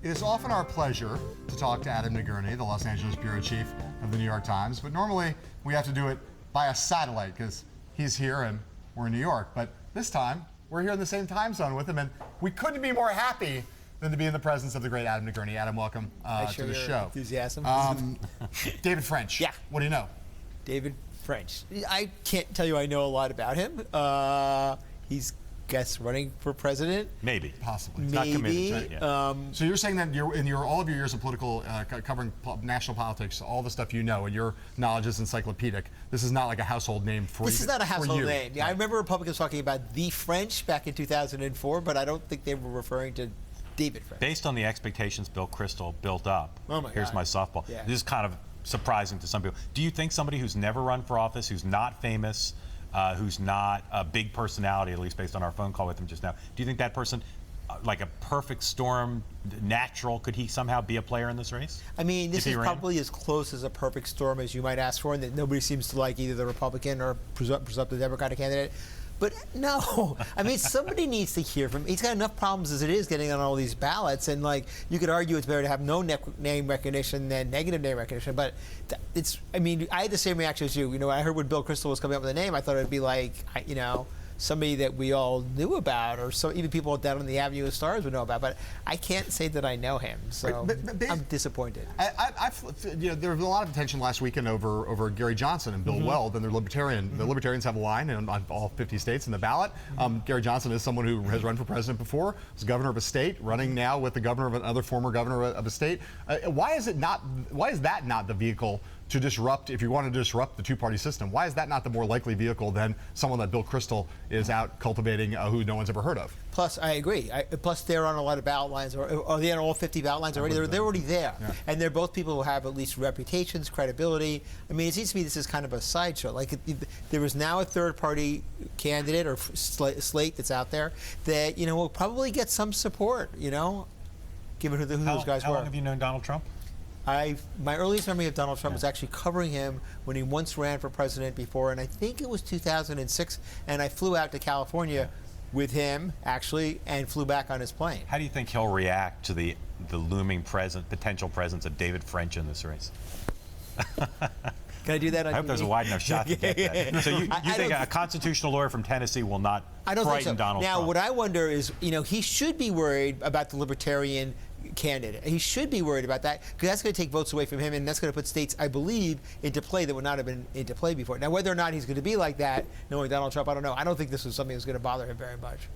It is often our pleasure to talk to Adam Nagourney, the Los Angeles bureau chief of the New York Times, but normally we have to do it by a satellite because he's here and we're in New York. But this time, we're here in the same time zone with him, and we couldn't be more happy than to be in the presence of the great Adam Nagourney. Adam, welcome to the show. Enthusiasm. David French. Yeah. What do you know? David French. I can't tell you I know a lot about him. He's running for president. Maybe. Possibly. Maybe. Not committed yet. So you're saying that in all of your years of political, covering national politics, all the stuff you know, and your knowledge is encyclopedic. This is not like a household name for you. This is not a household name. Yeah, Right. I remember Republicans talking about the French back in 2004, but I don't think they were referring to David French. Based on the expectations Bill Kristol built up, Oh my here's God. my softball. Yeah. This is kind of surprising to some people. Do you think somebody who's never run for office, who's not famous, who's not a big personality, at least based on our phone call with him just now, do you think that person, like a perfect storm, natural, could he somehow be a player in this race? I mean, this If he is ran? probably as close as a perfect storm as you might ask for, and that nobody seems to like either the Republican or presumptive Democratic candidate. But no, I mean, somebody needs to hear from him. He's got enough problems as it is getting on all these ballots, and like you could argue it's better to have no name recognition than negative name recognition. But I mean, I had the same reaction as you. You know, I heard when Bill Kristol was coming up with a name, I thought it'd be like, somebody that we all knew about, or so even people down on the Avenue of Stars would know about. But I can't say that I know him, so But I'm disappointed. There was a lot of attention last weekend over Gary Johnson and Bill Weld and their Libertarian. The Libertarians have a line on all 50 states in the ballot. Gary Johnson is someone who has run for president before, was governor of a state, running now with the governor of another former governor of a state. Why is that not the vehicle to disrupt, if you want to disrupt the two-party system? Why is that not the more likely vehicle than someone that Bill Kristol is out cultivating who no one's ever heard of? Plus, I agree. Plus, they're on a lot of ballot lines, or are they on all 50 ballot lines already? They're already there. Yeah. And they're both people who have at least reputations, credibility. I mean, it seems to me this is kind of a sideshow. Like, there is now a third-party candidate or slate that's out there that, will probably get some support, given who those guys How were. long have you known Donald Trump? My earliest memory of Donald Trump was actually covering him when he once ran for president before, and I think it was 2006, and I flew out to California with him, actually, and flew back on his plane. How do you think he'll react to the looming potential presence of David French in this race? Can I do that? I hope there's a wide enough shot to get that. So you think a constitutional lawyer from Tennessee will not frighten Donald Now, Trump? what I wonder is, he should be worried about the Libertarian candidate. He should be worried about that because that's going to take votes away from him, and that's going to put states, I believe, into play that would not have been into play before. Now, whether or not he's going to be like that, knowing Donald Trump, I don't know. I don't think this is something that's going to bother him very much.